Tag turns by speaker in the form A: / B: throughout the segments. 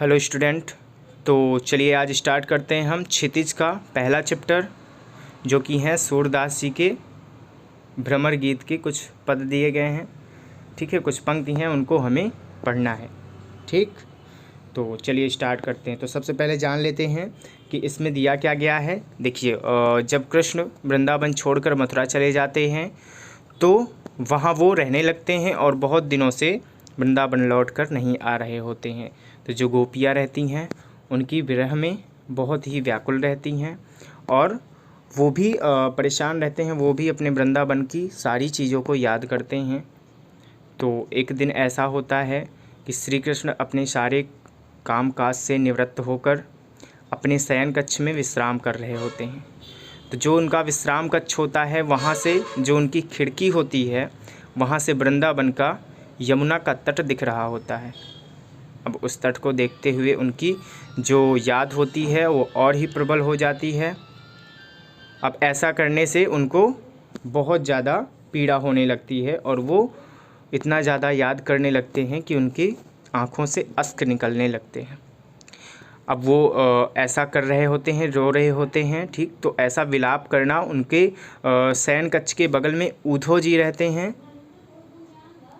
A: Hello student. तो चलिए आज स्टार्ट करते हैं हम क्षितिज का पहला चैप्टर, जो कि हैं सूरदास जी के भ्रमर गीत के कुछ पद दिए गए हैं। ठीक है, कुछ पंक्ति हैं, उनको हमें पढ़ना है। ठीक, तो चलिए स्टार्ट करते हैं। तो सबसे पहले जान लेते हैं कि इसमें दिया क्या गया है। देखिए, जब कृष्ण वृंदावन छोड़कर मथुरा चले जाते हैं तो वहाँ वो रहने लगते हैं और बहुत दिनों से वृंदावन लौटकर नहीं आ रहे होते हैं। तो जो गोपियाँ रहती हैं उनकी विरह में बहुत ही व्याकुल रहती हैं और वो भी परेशान रहते हैं। वो भी अपने वृंदावन की सारी चीज़ों को याद करते हैं। तो एक दिन ऐसा होता है कि श्री कृष्ण अपने सारे काम काज से निवृत्त होकर अपने शयन कक्ष में विश्राम कर रहे होते हैं। तो जो उनका विश्राम कक्ष होता है, वहाँ से जो उनकी खिड़की होती है, वहाँ से वृंदावन का यमुना का तट दिख रहा होता है। अब उस तट को देखते हुए उनकी जो याद होती है वो और ही प्रबल हो जाती है। अब ऐसा करने से उनको बहुत ज़्यादा पीड़ा होने लगती है और वो इतना ज़्यादा याद करने लगते हैं कि उनकी आँखों से अश्क निकलने लगते हैं। अब वो ऐसा कर रहे होते हैं, रो रहे होते हैं। ठीक, तो ऐसा विलाप करना, उनके शयन कक्ष के बगल में उद्धव जी रहते हैं।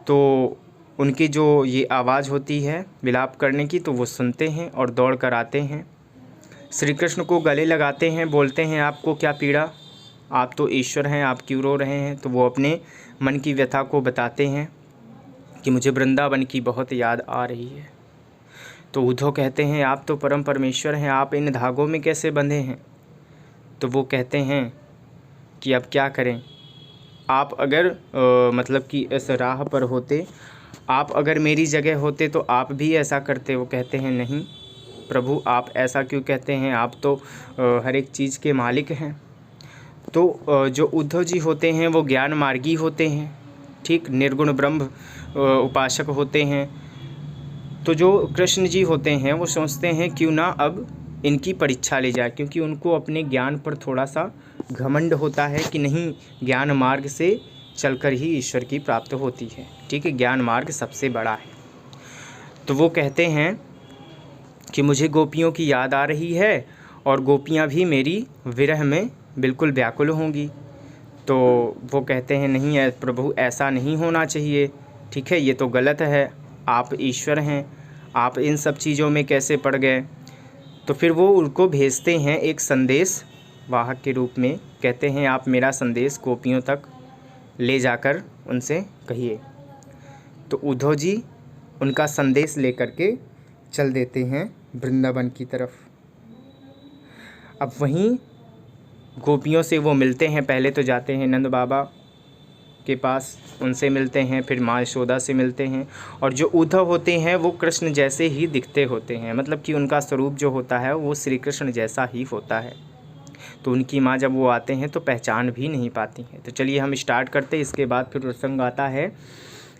A: तो उनकी जो ये आवाज़ होती है विलाप करने की, तो वो सुनते हैं और दौड़ कर आते हैं, श्री कृष्ण को गले लगाते हैं, बोलते हैं आपको क्या पीड़ा, आप तो ईश्वर हैं, आप क्यों रो रहे हैं। तो वो अपने मन की व्यथा को बताते हैं कि मुझे वृंदावन की बहुत याद आ रही है। तो उद्धव कहते हैं आप तो परम परमेश्वर हैं, आप इन धागों में कैसे बंधे हैं। तो वो कहते हैं कि अब क्या करें, आप अगर मतलब कि इस राह पर होते, आप अगर मेरी जगह होते तो आप भी ऐसा करते। वो कहते हैं नहीं प्रभु, आप ऐसा क्यों कहते हैं, आप तो हर एक चीज़ के मालिक हैं। तो जो उद्धव जी होते हैं वो ज्ञान मार्गी होते हैं। ठीक, निर्गुण ब्रह्म उपासक होते हैं। तो जो कृष्ण जी होते हैं वो सोचते हैं क्यों ना अब इनकी परीक्षा ले जाए, क्योंकि उनको अपने ज्ञान पर थोड़ा सा घमंड होता है कि नहीं, ज्ञान मार्ग से चलकर ही ईश्वर की प्राप्त होती है। ठीक है, ज्ञान मार्ग सबसे बड़ा है। तो वो कहते हैं कि मुझे गोपियों की याद आ रही है और गोपियाँ भी मेरी विरह में बिल्कुल व्याकुल होंगी। तो वो कहते हैं नहीं है प्रभु, ऐसा नहीं होना चाहिए। ठीक है, ये तो गलत है, आप ईश्वर हैं, आप इन सब चीज़ों में कैसे पड़ गए। तो फिर वो उनको भेजते हैं एक संदेश वाहक के रूप में, कहते हैं आप मेरा संदेश गोपियों तक ले जाकर उनसे कहिए। तो उद्धव जी उनका संदेश लेकर के चल देते हैं वृंदावन की तरफ। अब वहीं गोपियों से वो मिलते हैं। पहले तो जाते हैं नंद बाबा के पास, उनसे मिलते हैं, फिर माँ यशोदा से मिलते हैं। और जो उद्धव होते हैं वो कृष्ण जैसे ही दिखते होते हैं, मतलब कि उनका स्वरूप जो होता है वो श्री कृष्ण जैसा ही होता है। तो उनकी माँ जब वो आते हैं तो पहचान भी नहीं पाती हैं। तो चलिए हम स्टार्ट करते हैं। इसके बाद फिर प्रसंग आता है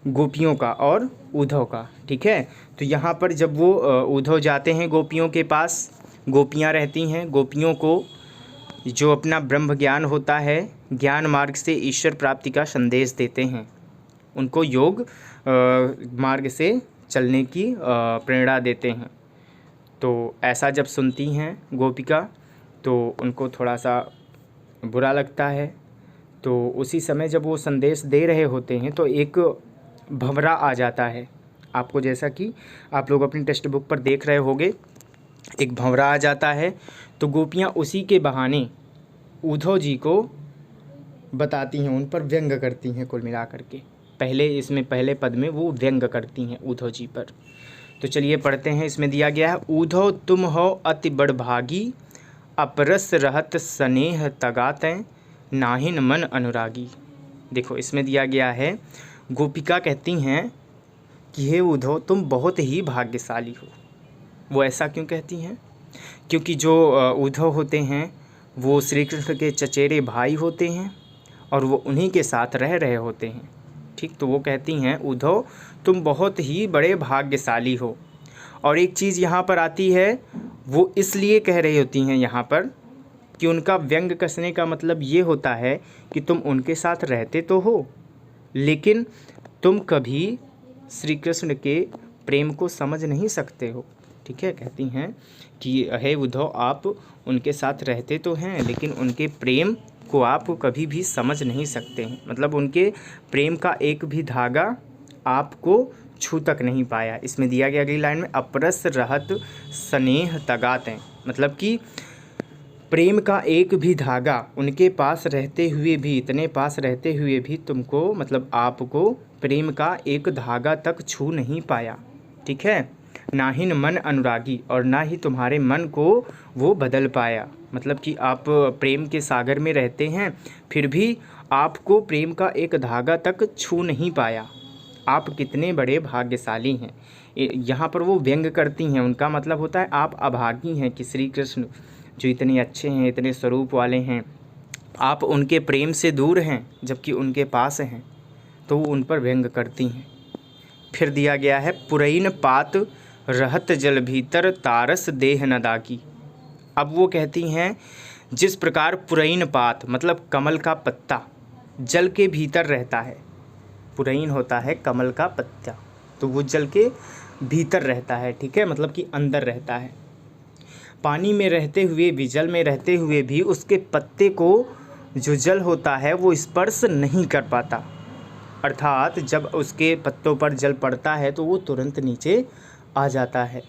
A: गोपियों का और उद्धव का। ठीक है, तो यहाँ पर जब वो उद्धव जाते हैं गोपियों के पास, गोपियाँ रहती हैं, गोपियों को जो अपना ब्रह्म ज्ञान होता है, ज्ञान मार्ग से ईश्वर प्राप्ति का संदेश देते हैं, उनको योग मार्ग से चलने की प्रेरणा देते हैं। तो ऐसा जब सुनती हैं गोपिका तो उनको थोड़ा सा बुरा लगता है। तो उसी समय जब वो संदेश दे रहे होते हैं तो एक भंवरा आ जाता है। आपको जैसा कि आप लोग अपनी टेक्स्ट बुक पर देख रहे होंगे, एक भंवरा आ जाता है। तो गोपियाँ उसी के बहाने उद्धव जी को बताती हैं, उन पर व्यंग करती हैं। कुल मिला करके पहले पद में वो व्यंग करती हैं उद्धव जी पर। तो चलिए पढ़ते हैं। इसमें दिया गया है, उद्धव तुम हो अति बड़भागी, अपरस रहत स्नेह तगातें, नाहिन मन अनुरागी। देखो इसमें दिया गया है, गोपिका कहती हैं कि हे उद्धव तुम बहुत ही भाग्यशाली हो। वो ऐसा क्यों कहती हैं, क्योंकि जो उद्धव होते हैं वो श्री कृष्ण के चचेरे भाई होते हैं और वो उन्हीं के साथ रह रहे होते हैं। ठीक, तो वो कहती हैं उद्धव तुम बहुत ही बड़े भाग्यशाली हो। और एक चीज़ यहाँ पर आती है, वो इसलिए कह रही होती हैं यहाँ पर कि उनका व्यंग कसने का मतलब ये होता है कि तुम उनके साथ रहते तो हो, लेकिन तुम कभी श्री कृष्ण के प्रेम को समझ नहीं सकते हो। ठीक है। कहती हैं कि हे उद्धव, आप उनके साथ रहते तो हैं लेकिन उनके प्रेम को आप कभी भी समझ नहीं सकते हैं। मतलब उनके प्रेम का एक भी धागा आपको छू तक नहीं पाया। इसमें दिया गया अगली लाइन में, अपरस रहत स्नेह तगात हैं। मतलब कि प्रेम का एक भी धागा उनके पास रहते हुए भी, इतने पास रहते हुए भी तुमको, मतलब आपको प्रेम का एक धागा तक छू नहीं पाया। ठीक है। ना ही मन अनुरागी, और ना ही तुम्हारे मन को वो बदल पाया। मतलब कि आप प्रेम के सागर में रहते हैं फिर भी आपको प्रेम का एक धागा तक छू नहीं पाया। आप कितने बड़े भाग्यशाली हैं। यहाँ पर वो व्यंग करती हैं, उनका मतलब होता है आप अभागी हैं कि श्री कृष्ण जो इतने अच्छे हैं, इतने स्वरूप वाले हैं, आप उनके प्रेम से दूर हैं जबकि उनके पास हैं, तो वो उन पर व्यंग करती हैं। फिर दिया गया है, पुरैन पात रहत जल भीतर तारस देह न दागी। अब वो कहती हैं जिस प्रकार पुरैन पात मतलब कमल का पत्ता जल के भीतर रहता है, पुरैन होता है कमल का पत्ता, तो वो जल के भीतर रहता है। ठीक है, मतलब कि अंदर रहता है। पानी में रहते हुए भी, जल में रहते हुए भी उसके पत्ते को जो जल होता है वो स्पर्श नहीं कर पाता, अर्थात जब उसके पत्तों पर जल पड़ता है तो वो तुरंत नीचे आ जाता है।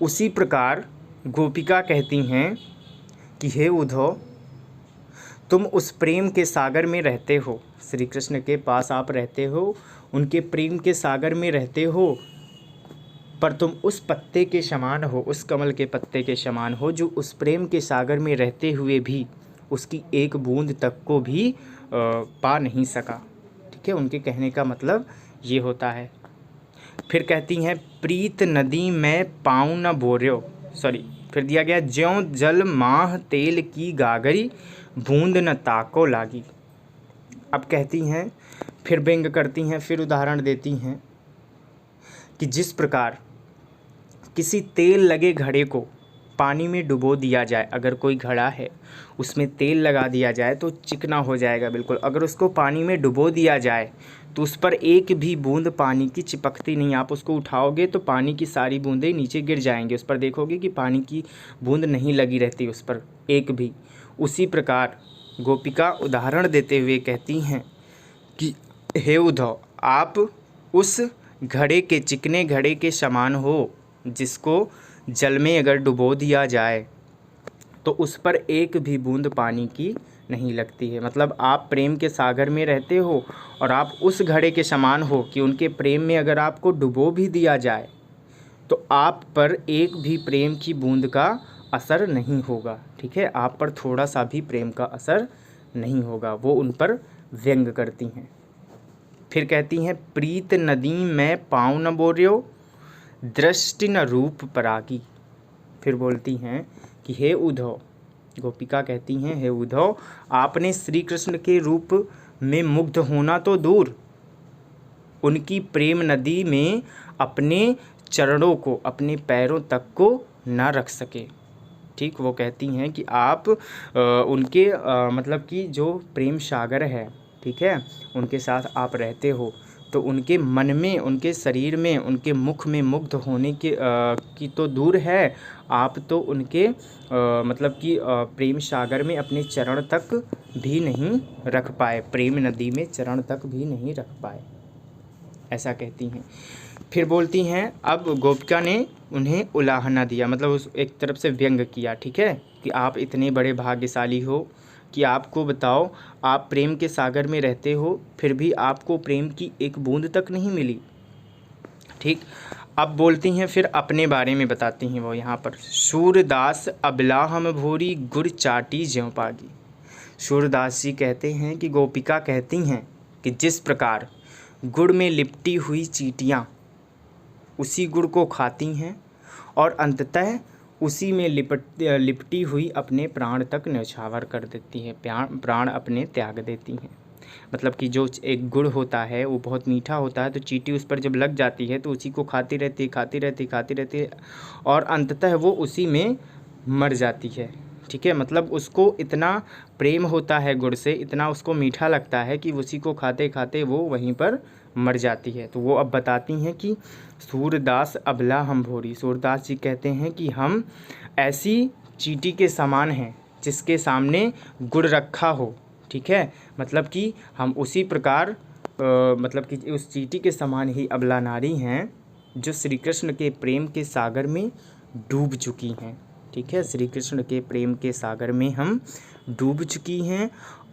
A: उसी प्रकार गोपिका कहती हैं कि हे उद्धव, तुम उस प्रेम के सागर में रहते हो, श्री कृष्ण के पास आप रहते हो, उनके प्रेम के सागर में रहते हो, पर तुम उस पत्ते के समान हो, उस कमल के पत्ते के समान हो जो उस प्रेम के सागर में रहते हुए भी उसकी एक बूंद तक को भी पा नहीं सका। ठीक है, उनके कहने का मतलब ये होता है। फिर कहती हैं, प्रीत नदी में पाँव न बोर्यो, फिर दिया गया, ज्यों जल माह तेल की गागरी बूंद न ताको लागी। अब कहती हैं, फिर व्यंग करती हैं, फिर उदाहरण देती हैं कि जिस प्रकार किसी तेल लगे घड़े को पानी में डुबो दिया जाए, अगर कोई घड़ा है उसमें तेल लगा दिया जाए तो चिकना हो जाएगा बिल्कुल। अगर उसको पानी में डुबो दिया जाए तो उस पर एक भी बूंद पानी की चिपकती नहीं। आप उसको उठाओगे तो पानी की सारी बूंदें नीचे गिर जाएंगे, उस पर देखोगे कि पानी की बूंद नहीं लगी रहती उस पर एक भी। उसी प्रकार गोपिका उदाहरण देते हुए कहती हैं कि हे उद्धव, आप उस घड़े के, चिकने घड़े के समान हो जिसको जल में अगर डुबो दिया जाए तो उस पर एक भी बूंद पानी की नहीं लगती है। मतलब आप प्रेम के सागर में रहते हो और आप उस घड़े के समान हो कि उनके प्रेम में अगर आपको डुबो भी दिया जाए तो आप पर एक भी प्रेम की बूंद का असर नहीं होगा। ठीक है, आप पर थोड़ा सा भी प्रेम का असर नहीं होगा। वो उन पर व्यंग करती हैं। फिर कहती हैं, प्रीत नदी में पाँव न बोर्यो दृष्टि न रूप परागी। फिर बोलती हैं कि हे उद्धव, गोपिका कहती हैं, हे उद्धव, आपने श्री कृष्ण के रूप में मुग्ध होना तो दूर, उनकी प्रेम नदी में अपने चरणों को, अपने पैरों तक को न रख सके। ठीक, वो कहती हैं कि आप उनके मतलब कि जो प्रेम सागर है, ठीक है, उनके साथ आप रहते हो तो उनके मन में, उनके शरीर में, उनके मुख में मुग्ध होने की तो दूर है, आप तो उनके मतलब कि प्रेम सागर में अपने चरण तक भी नहीं रख पाए, प्रेम नदी में चरण तक भी नहीं रख पाए, ऐसा कहती हैं। फिर बोलती हैं, अब गोपिका ने उन्हें उलाहना दिया, मतलब उस एक तरफ से व्यंग किया। ठीक है, कि आप इतने बड़े भाग्यशाली हो कि आपको बताओ, आप प्रेम के सागर में रहते हो फिर भी आपको प्रेम की एक बूंद तक नहीं मिली। ठीक, अब बोलती हैं, फिर अपने बारे में बताती हैं वो यहाँ पर, सूरदास अबला हम भूरी गुर चाटी ज्यों पागी। सूरदास जी कहते हैं कि गोपिका कहती हैं कि जिस प्रकार गुड़ में लिपटी हुई चींटियाँ उसी गुड़ को खाती हैं और अंततः उसी में लिपटी हुई अपने प्राण तक न्यौछावर कर देती है, प्राण अपने त्याग देती हैं। मतलब कि जो एक गुड़ होता है वो बहुत मीठा होता है, तो चींटी उस पर जब लग जाती है तो उसी को खाती रहती है और अंततः वो उसी में मर जाती है। ठीक है, मतलब उसको इतना प्रेम होता है गुड़ से, इतना उसको मीठा लगता है कि उसी को खाते खाते वो वहीं पर मर जाती है। तो वो अब बताती हैं कि सूरदास अबला हम भोरी। सूरदास जी कहते हैं कि हम ऐसी चींटी के समान हैं जिसके सामने गुड़ रखा हो, ठीक है। मतलब कि हम उसी प्रकार मतलब कि उस चींटी के समान ही अबला नारी हैं जो श्री कृष्ण के प्रेम के सागर में डूब चुकी हैं, ठीक है। श्री कृष्ण के प्रेम के सागर में हम डूब चुकी हैं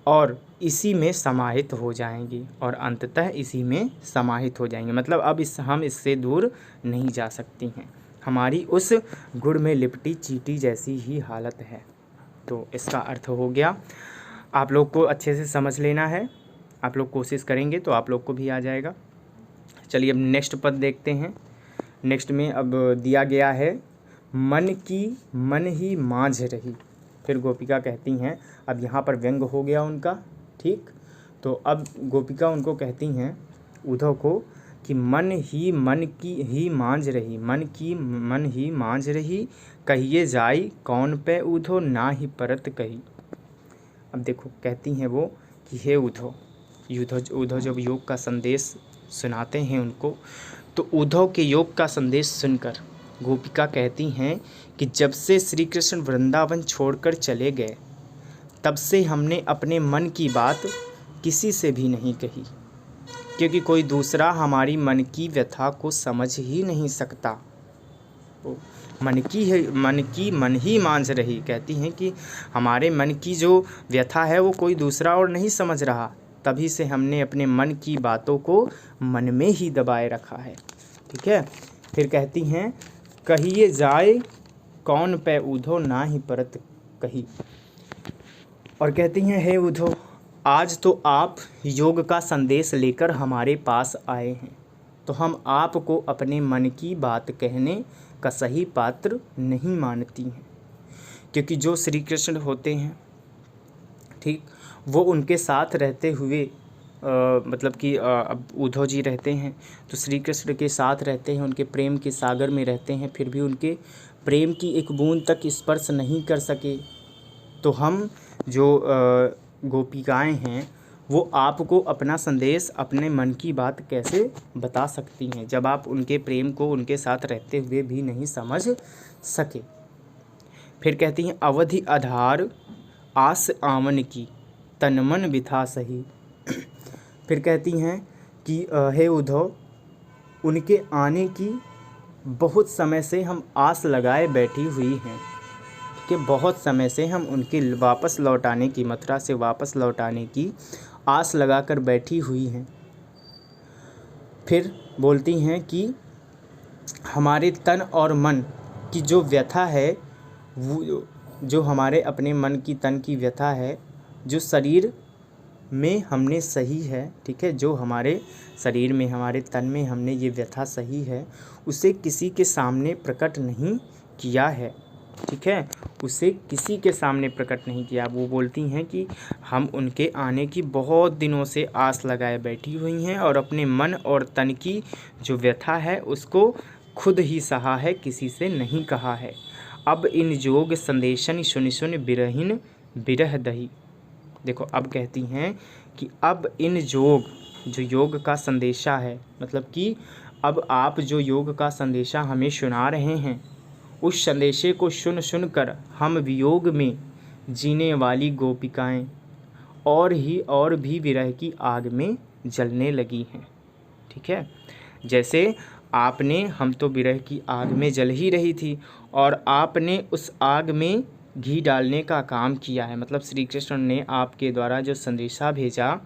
A: और इसी में समाहित हो जाएंगी और अंततः इसी में समाहित हो जाएंगे। मतलब अब हम इससे दूर नहीं जा सकती हैं। हमारी उस गुड़ में लिपटी चींटी जैसी ही हालत है। तो इसका अर्थ हो गया। आप लोग को अच्छे से समझ लेना है। आप लोग कोशिश करेंगे तो आप लोग को भी आ जाएगा। चलिए अब नेक्स्ट पद देखते हैं। नेक्स्ट में अब दिया गया है मन की मन ही मांझ रही। फिर गोपिका कहती हैं, अब यहाँ पर व्यंग हो गया उनका, ठीक। तो अब गोपिका उनको कहती हैं उद्धव को कि मन की ही मांझ रही, मन की मन ही मांझ रही, कहिए जाई कौन पे उद्धव ना ही परत कही। अब देखो कहती हैं वो कि हे उद्धव, उद्धव जब योग का संदेश सुनाते हैं उनको, तो उद्धव के योग का संदेश सुनकर गोपिका कहती हैं कि जब से श्री कृष्ण वृंदावन छोड़कर चले गए तब से हमने अपने मन की बात किसी से भी नहीं कही, क्योंकि कोई दूसरा हमारी मन की व्यथा को समझ ही नहीं सकता। मन ही मांझ रही, कहती हैं कि हमारे मन की जो व्यथा है वो कोई दूसरा और नहीं समझ रहा, तभी से हमने अपने मन की बातों को मन में ही दबाए रखा है, ठीक है। फिर कहती हैं कहिए जाए कौन पे उद्धव ना ही परत कही। और कहती हैं हे उद्धव, आज तो आप योग का संदेश लेकर हमारे पास आए हैं, तो हम आपको अपने मन की बात कहने का सही पात्र नहीं मानती हैं, क्योंकि जो श्री कृष्ण होते हैं, ठीक, वो उनके साथ रहते हुए मतलब कि अब उद्धव जी रहते हैं तो श्री कृष्ण के साथ रहते हैं, उनके प्रेम के सागर में रहते हैं, फिर भी उनके प्रेम की एक बूंद तक स्पर्श नहीं कर सके। तो हम जो गोपिकाएं हैं वो आपको अपना संदेश, अपने मन की बात कैसे बता सकती हैं जब आप उनके प्रेम को उनके साथ रहते हुए भी नहीं समझ सके। फिर कहती हैं अवधि आधार आस आमन की तन मन बिथा सही। फिर कहती हैं कि हे उद्धव, उनके आने की बहुत समय से हम आस लगाए बैठी हुई हैं कि बहुत समय से हम उनके वापस लौटाने की, मथुरा से वापस लौटाने की आस लगाकर बैठी हुई हैं। फिर बोलती हैं कि हमारे तन और मन की जो व्यथा है, वो जो हमारे अपने मन की तन की व्यथा है, जो शरीर में हमने सही है, ठीक है, जो हमारे शरीर में, हमारे तन में हमने ये व्यथा सही है, उसे किसी के सामने प्रकट नहीं किया है, ठीक है, उसे किसी के सामने प्रकट नहीं किया। वो बोलती हैं कि हम उनके आने की बहुत दिनों से आस लगाए बैठी हुई हैं और अपने मन और तन की जो व्यथा है उसको खुद ही सहा है, किसी से नहीं कहा है। अब इन जोग संदेशन सुन सुन बिरहिन बिरह दही। देखो अब कहती हैं कि अब इन जोग, जो योग का संदेशा है, मतलब कि अब आप जो योग का संदेशा हमें सुना रहे हैं, उस संदेशे को सुन सुन कर हम वियोग में जीने वाली गोपिकाएं और भी विरह की आग में जलने लगी हैं, ठीक है। जैसे आपने, हम तो विरह की आग में जल ही रही थी और आपने उस आग में घी डालने का काम किया है, मतलब श्री कृष्ण ने आपके द्वारा जो संदेशा भेजा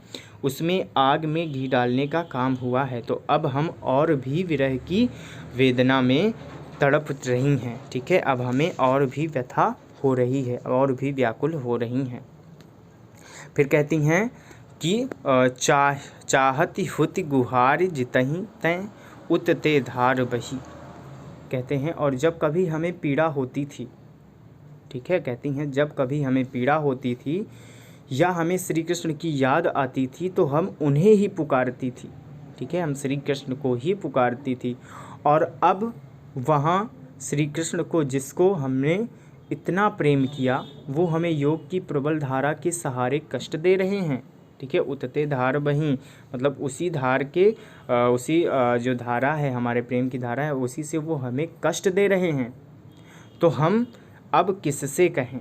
A: उसमें आग में घी डालने का काम हुआ है। तो अब हम और भी विरह की वेदना में तड़प रही हैं, ठीक है। अब हमें और भी व्यथा हो रही है, और भी व्याकुल हो रही हैं। फिर कहती हैं कि चाहती हुति गुहार जितहीं तैं उतते धार बही। कहते हैं और जब कभी हमें पीड़ा होती थी, ठीक है, कहती हैं जब कभी हमें पीड़ा होती थी या हमें श्री कृष्ण की याद आती थी तो हम उन्हें ही पुकारती थी, ठीक है, हम श्री कृष्ण को ही पुकारती थी। और अब वहाँ श्री कृष्ण को, जिसको हमने इतना प्रेम किया, वो हमें योग की प्रबल धारा के सहारे कष्ट दे रहे हैं, ठीक है। उतते धार बहीं, मतलब उसी धार के जो धारा है, हमारे प्रेम की धारा है, उसी से वो हमें कष्ट दे रहे हैं, तो हम अब किससे कहें।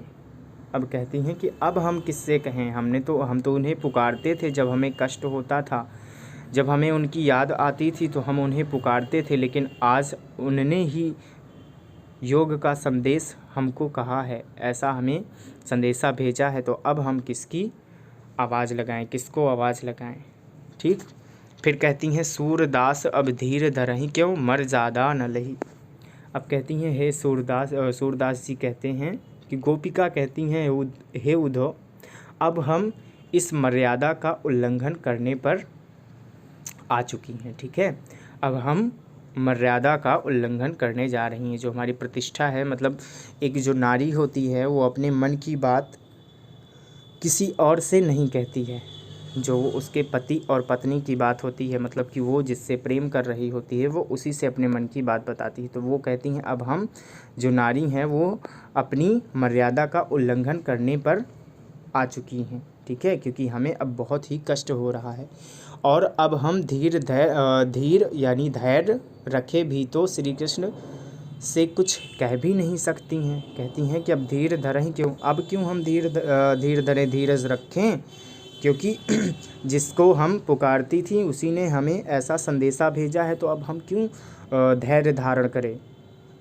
A: अब कहती हैं कि अब हम किससे कहें, हम तो उन्हें पुकारते थे जब हमें कष्ट होता था, जब हमें उनकी याद आती थी तो हम उन्हें पुकारते थे, लेकिन आज उन्होंने ही योग का संदेश हमको कहा है, ऐसा हमें संदेशा भेजा है, तो अब हम किसकी आवाज़ लगाएं, किसको आवाज़ लगाएं। ठीक। फिर कहती हैं सूरदास अब धीर धरहि क्यों मर ज़्यादा न लही। अब कहती हैं हे सूरदास जी कहते हैं कि गोपिका कहती हैं हे उद्धव, अब हम इस मर्यादा का उल्लंघन करने पर आ चुकी हैं। ठीक है, अब हम मर्यादा का उल्लंघन करने जा रही हैं। जो हमारी प्रतिष्ठा है, मतलब एक जो नारी होती है वो अपने मन की बात किसी और से नहीं कहती है, जो उसके पति और पत्नी की बात होती है, मतलब कि वो जिससे प्रेम कर रही होती है वो उसी से अपने मन की बात बताती है। तो वो कहती हैं अब हम जो नारी हैं वो अपनी मर्यादा का उल्लंघन करने पर आ चुकी हैं। ठीक है, क्योंकि हमें अब बहुत ही कष्ट हो रहा है और अब हम धीर यानी धैर्य रखे भी तो श्री कृष्ण से कुछ कह भी नहीं सकती हैं। कहती हैं कि अब धीर धरें क्यों, अब क्यों हम धीर धरें, धीरज रखें, क्योंकि जिसको हम पुकारती थी उसी ने हमें ऐसा संदेशा भेजा है, तो अब हम क्यों धैर्य धारण करें।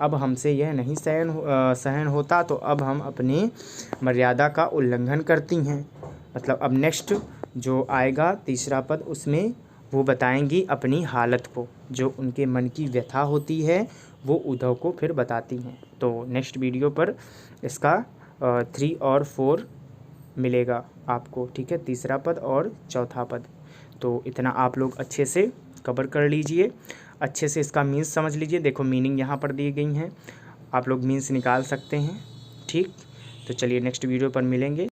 A: अब हमसे यह नहीं सहन होता, तो अब हम अपनी मर्यादा का उल्लंघन करती हैं। मतलब अब नेक्स्ट जो आएगा तीसरा पद, उसमें वो बताएंगी अपनी हालत को, जो उनके मन की व्यथा होती है वो उद्धव को फिर बताती हैं। तो नेक्स्ट वीडियो पर इसका 3 और 4 मिलेगा आपको। ठीक है, तीसरा पद और चौथा पद। तो इतना आप लोग अच्छे से कवर कर लीजिए, अच्छे से इसका मीन्स समझ लीजिए। देखो मीनिंग यहाँ पर दी गई हैं, आप लोग मीन्स निकाल सकते हैं। ठीक, तो चलिए नेक्स्ट वीडियो पर मिलेंगे।